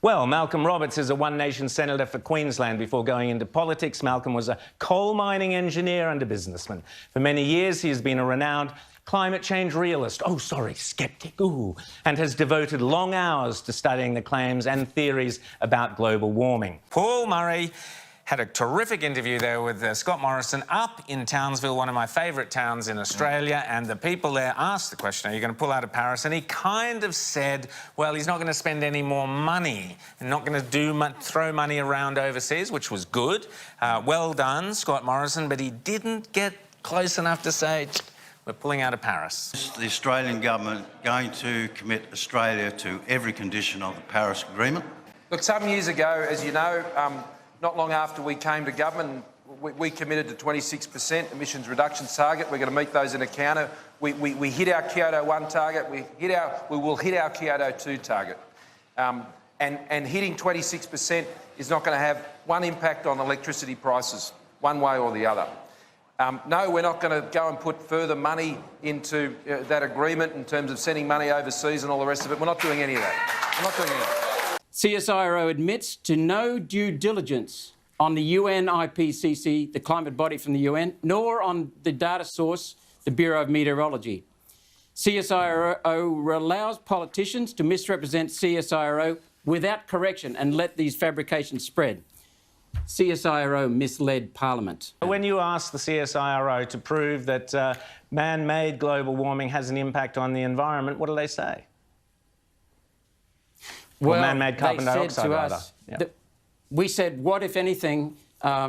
Well, Malcolm Roberts is a One Nation senator for Queensland. Before going into politics, Malcolm was a coal mining engineer and a businessman. For many years, he has been a renowned climate change realist, skeptic, and has devoted long hours to studying the claims and theories about global warming. Paul Murray had a terrific interview there with Scott Morrison up in Townsville, one of my favourite towns in Australia, and the people there asked the question, are you going to pull out of Paris? And he kind of said, well, he's not going to spend any more money and not going to throw money around overseas, which was good. Well done, Scott Morrison, but he didn't get close enough to say, we're pulling out of Paris. Is the Australian government going to commit Australia to every condition of the Paris Agreement? Look, some years ago, as you know, not long after we came to government, we committed to 26% emissions reduction target. We're going to meet those in a counter. We hit our Kyoto 1 target. We will hit our Kyoto 2 target. And hitting 26% is not going to have one impact on electricity prices, one way or the other. No, we're not going to go and put further money into that agreement in terms of sending money overseas and all the rest of it. We're not doing any of that. We're not doing any of that. CSIRO admits to no due diligence on the UN IPCC, the climate body from the UN, nor on the data source, the Bureau of Meteorology. CSIRO allows politicians to misrepresent CSIRO without correction and let these fabrications spread. CSIRO misled Parliament. When you ask the CSIRO to prove that man-made global warming has an impact on the environment, what do they say? Well, man-made carbon dioxide, to us, we said, what, if anything,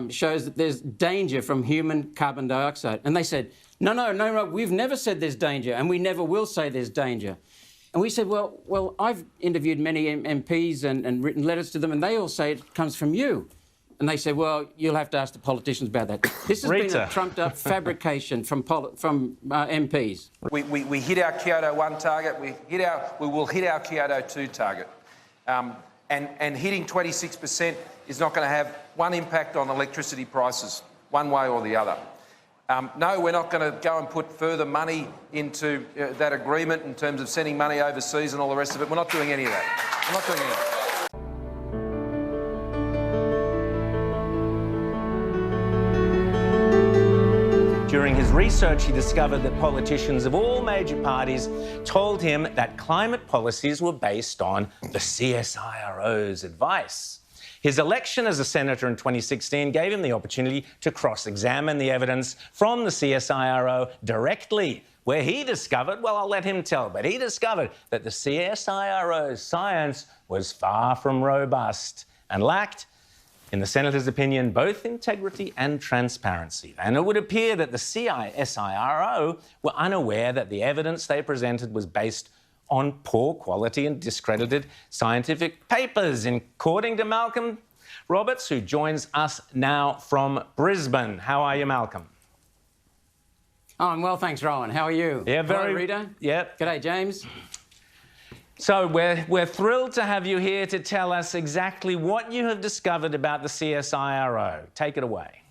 shows that there's danger from human carbon dioxide? And they said, no, we've never said there's danger, and we never will say there's danger. And we said, well, I've interviewed many MPs and written letters to them, and they all say it comes from you. And they said, well, you'll have to ask the politicians about that. This has been a trumped-up fabrication from MPs. We hit our Kyoto 1 target. We will hit our Kyoto 2 target. And hitting 26% is not going to have one impact on electricity prices, one way or the other. No, we're not going to go and put further money into that agreement in terms of sending money overseas and all the rest of it. We're not doing any of that. We're not doing any of that. During his research, he discovered that politicians of all major parties told him that climate policies were based on the CSIRO's advice. His election as a senator in 2016 gave him the opportunity to cross-examine the evidence from the CSIRO directly, where he discovered, well, I'll let him tell, but he discovered that the CSIRO's science was far from robust and lacked, in the senator's opinion, both integrity and transparency. And it would appear that the CSIRO were unaware that the evidence they presented was based on poor quality and discredited scientific papers, according to Malcolm Roberts, who joins us now from Brisbane. How are you, Malcolm? Oh, I'm well, thanks, Rowan. How are you? Yeah, Hello, Rita. Yeah. G'day, James. So we're thrilled to have you here to tell us exactly what you have discovered about the CSIRO. Take it away.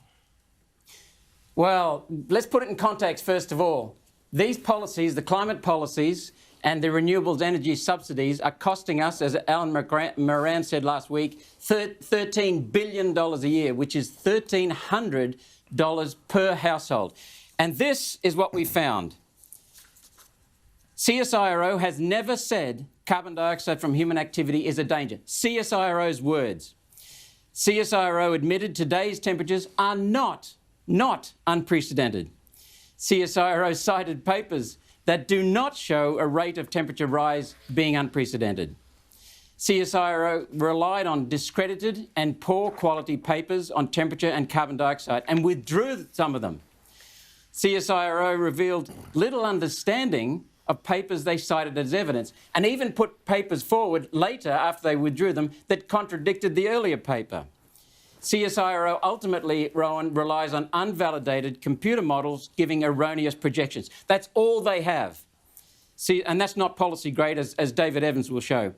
Well, let's put it in context first of all. These policies, the climate policies and the renewables energy subsidies are costing us, as Alan Moran said last week, $13 billion a year, which is $1,300 per household. And this is what we found. CSIRO has never said carbon dioxide from human activity is a danger. CSIRO's words. CSIRO admitted today's temperatures are not unprecedented. CSIRO cited papers that do not show a rate of temperature rise being unprecedented. CSIRO relied on discredited and poor quality papers on temperature and carbon dioxide and withdrew some of them. CSIRO revealed little understanding of papers they cited as evidence, and even put papers forward later after they withdrew them that contradicted the earlier paper. CSIRO ultimately, Rowan, relies on unvalidated computer models giving erroneous projections. That's all they have. And that's not policy grade, as David Evans will show.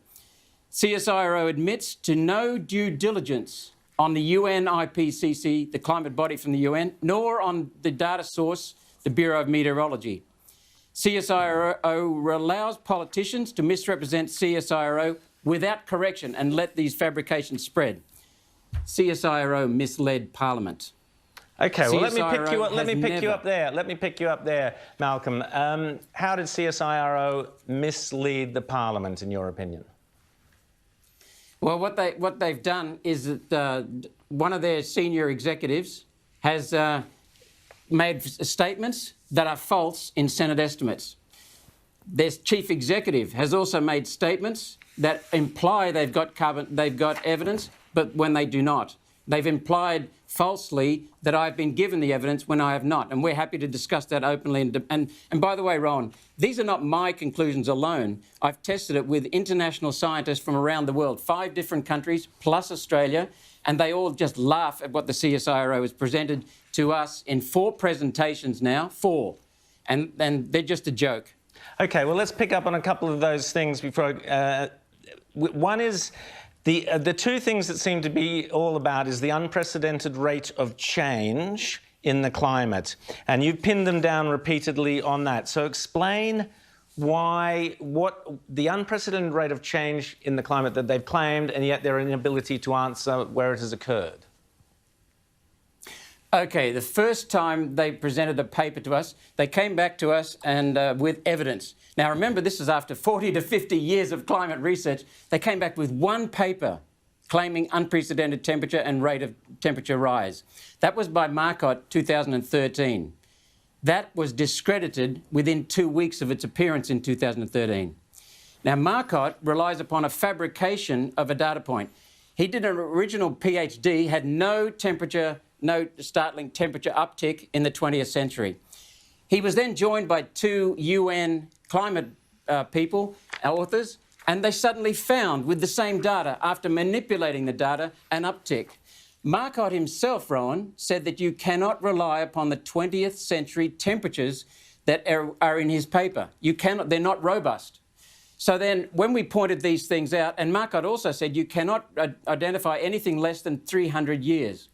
CSIRO admits to no due diligence on the UN IPCC, the climate body from the UN, nor on the data source, the Bureau of Meteorology. CSIRO allows politicians to misrepresent CSIRO without correction and let these fabrications spread. CSIRO misled Parliament. Okay, well, let me pick you up. CSIRO Let me pick has you never- up there. Let me pick you up there, Malcolm. How did CSIRO mislead the Parliament, in your opinion? Well, what they've done is that one of their senior executives has made statements that are false in Senate estimates. Their chief executive has also made statements that imply they've got evidence, but when they do not. They've implied falsely that I've been given the evidence when I have not, and we're happy to discuss that openly. And by the way, Rowan, these are not my conclusions alone. I've tested it with international scientists from around the world, 5 different countries plus Australia, and they all just laugh at what the CSIRO has presented to us in 4 presentations now, 4, and they're just a joke. Okay, well, let's pick up on a couple of those things before. One is the 2 things that seem to be all about is the unprecedented rate of change in the climate, and you've pinned them down repeatedly on that. So explain what the unprecedented rate of change in the climate that they've claimed, and yet their inability to answer where it has occurred. Okay, the first time they presented a paper to us, they came back to us and with evidence. Now, remember, this is after 40 to 50 years of climate research. They came back with 1 paper claiming unprecedented temperature and rate of temperature rise. That was by Marcotte, 2013. That was discredited within 2 weeks of its appearance in 2013. Now, Marcotte relies upon a fabrication of a data point. He did an original PhD, had no startling temperature uptick in the 20th century. He was then joined by 2 UN climate authors, and they suddenly found, with the same data, after manipulating the data, an uptick. Marcotte himself, Rowan, said that you cannot rely upon the 20th century temperatures that are in his paper. You cannot, they're not robust. So then, when we pointed these things out, and Marcotte also said you cannot identify anything less than 300 years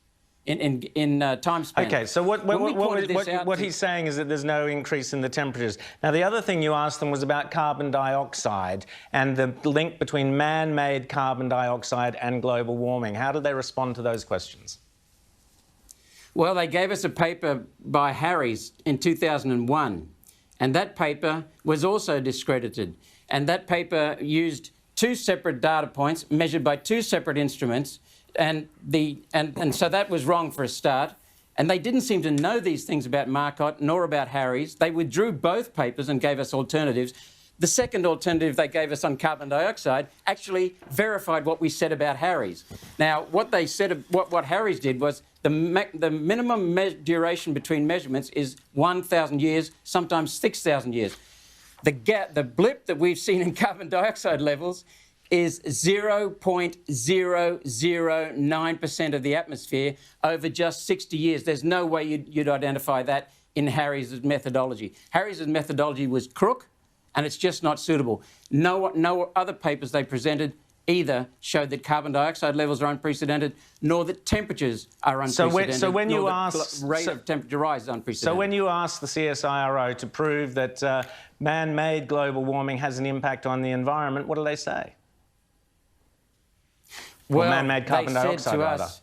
in time span. Okay, so what he's saying is that there's no increase in the temperatures. Now, the other thing you asked them was about carbon dioxide and the link between man-made carbon dioxide and global warming. How did they respond to those questions? Well, they gave us a paper by Harries in 2001, and that paper was also discredited. And that paper used 2 separate data points measured by 2 separate instruments, and so that was wrong for a start. And they didn't seem to know these things about Marcotte nor about Harries. They withdrew both papers and gave us alternatives. The second alternative they gave us on carbon dioxide actually verified what we said about Harries. Now, what they said, what Harries did was the minimum duration between measurements is 1,000 years, sometimes 6,000 years. The blip that we've seen in carbon dioxide levels is 0.009% of the atmosphere over just 60 years. There's no way you'd identify that in Harries' methodology. Harries' methodology was crook, and it's just not suitable. No other papers they presented either showed that carbon dioxide levels are unprecedented, nor that temperatures are unprecedented, so when you nor ask, the rate of temperature rise is unprecedented. So when you ask the CSIRO to prove that man-made global warming has an impact on the environment, what do they say? Well, man-made carbon dioxide, said to us,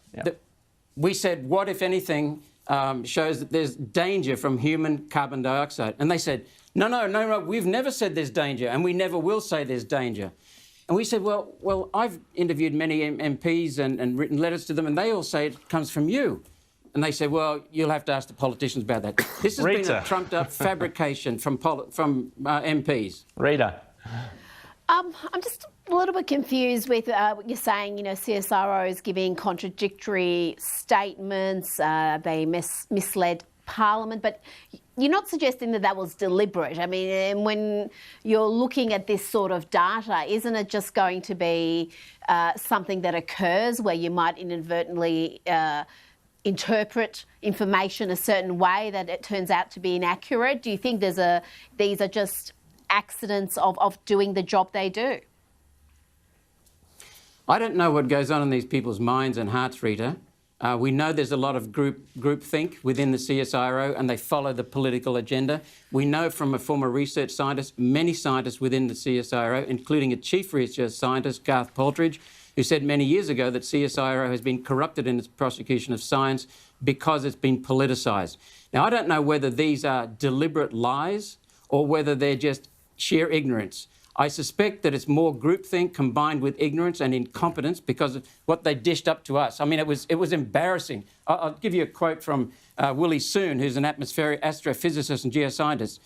we said, what, if anything, shows that there's danger from human carbon dioxide? And they said, no, we've never said there's danger, and we never will say there's danger. And we said, well, I've interviewed many MPs and written letters to them, and they all say it comes from you. And they said, well, you'll have to ask the politicians about that. This has been a trumped-up fabrication from MPs. Rita. I'm just a little bit confused with what you're saying. You know, CSIRO is giving contradictory statements. They misled Parliament, but you're not suggesting that that was deliberate. I mean, when you're looking at this sort of data, isn't it just going to be something that occurs where you might inadvertently interpret information a certain way that it turns out to be inaccurate? Do you think these are just accidents of doing the job they do? I don't know what goes on in these people's minds and hearts, Rita, We know there's a lot of groupthink within the CSIRO, and they follow the political agenda. We know from a former research scientist, many scientists within the CSIRO, including a chief research scientist, Garth Paltridge, who said many years ago that CSIRO has been corrupted in its prosecution of science because it's been politicised. Now, I don't know whether these are deliberate lies or whether they're just sheer ignorance. I suspect that it's more groupthink combined with ignorance and incompetence because of what they dished up to us. I mean, it was embarrassing. I'll give you a quote from Willie Soon, who's an atmospheric astrophysicist and geoscientist.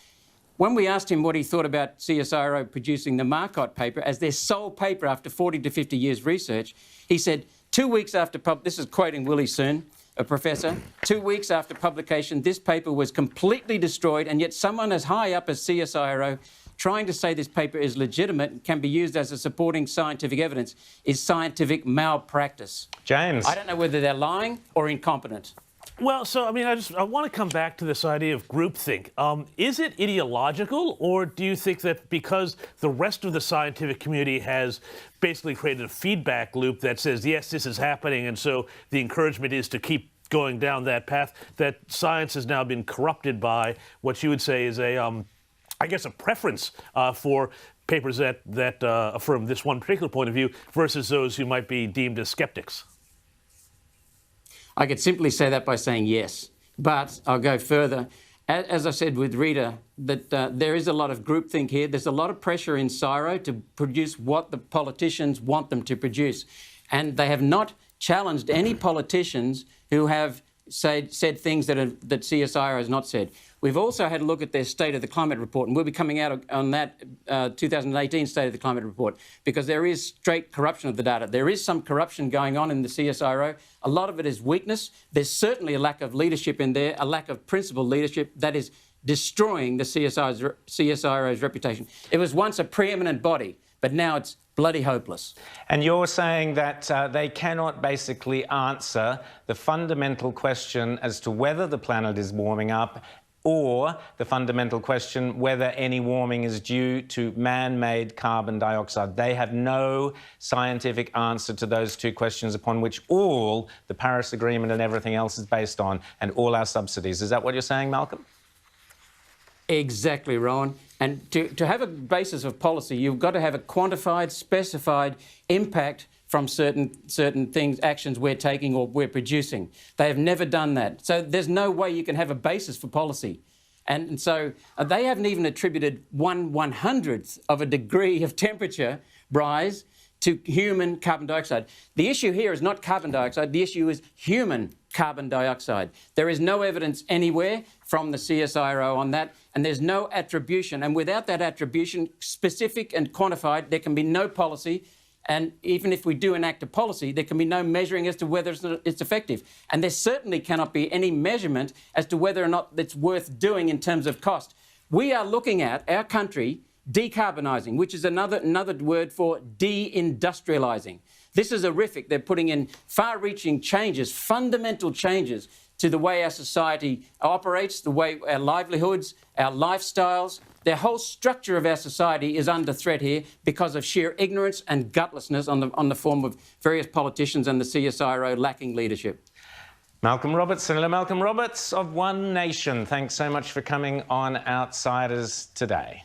When we asked him what he thought about CSIRO producing the Marcotte paper as their sole paper after 40 to 50 years research, he said, 2 weeks after, this is quoting Willie Soon, a professor, 2 weeks after publication, this paper was completely destroyed, and yet someone as high up as CSIRO trying to say this paper is legitimate and can be used as a supporting scientific evidence is scientific malpractice. James. I don't know whether they're lying or incompetent. Well, so, I mean, I want to come back to this idea of groupthink. Is it ideological, or do you think that because the rest of the scientific community has basically created a feedback loop that says, yes, this is happening, and so the encouragement is to keep going down that path, that science has now been corrupted by what you would say is I guess a preference for papers that affirm this one particular point of view versus those who might be deemed as skeptics? I could simply say that by saying yes, but I'll go further. As I said with Rita, that there is a lot of groupthink here. There's a lot of pressure in CSIRO to produce what the politicians want them to produce. And they have not challenged any politicians who have said things that CSIRO has not said. We've also had a look at their State of the Climate report, and we'll be coming out on that 2018 State of the Climate report, because there is straight corruption of the data. There is some corruption going on in the CSIRO. A lot of it is weakness. There's certainly a lack of leadership in there, a lack of principled leadership that is destroying the CSIRO's reputation. It was once a preeminent body, but now it's bloody hopeless. And you're saying that they cannot basically answer the fundamental question as to whether the planet is warming up, or the fundamental question whether any warming is due to man-made carbon dioxide. They have no scientific answer to those two questions upon which all the Paris Agreement and everything else is based on, and all our subsidies. Is that what you're saying, Malcolm? Exactly, Rowan. And to have a basis of policy, you've got to have a quantified, specified impact from certain things, actions we're taking or we're producing. They have never done that. So there's no way you can have a basis for policy. And so they haven't even attributed 1/100th of a degree of temperature rise to human carbon dioxide. The issue here is not carbon dioxide, the issue is human carbon dioxide. There is no evidence anywhere from the CSIRO on that, and there's no attribution. And without that attribution, specific and quantified, there can be no policy. And even if we do enact a policy, there can be no measuring as to whether it's effective. And there certainly cannot be any measurement as to whether or not it's worth doing in terms of cost. We are looking at our country decarbonising, which is another word for deindustrialising. This is horrific. They're putting in far-reaching changes, fundamental changes to the way our society operates, the way our livelihoods, our lifestyles. The whole structure of our society is under threat here because of sheer ignorance and gutlessness on the form of various politicians and the CSIRO lacking leadership. Malcolm Roberts, Senator Malcolm Roberts of One Nation, thanks so much for coming on Outsiders today.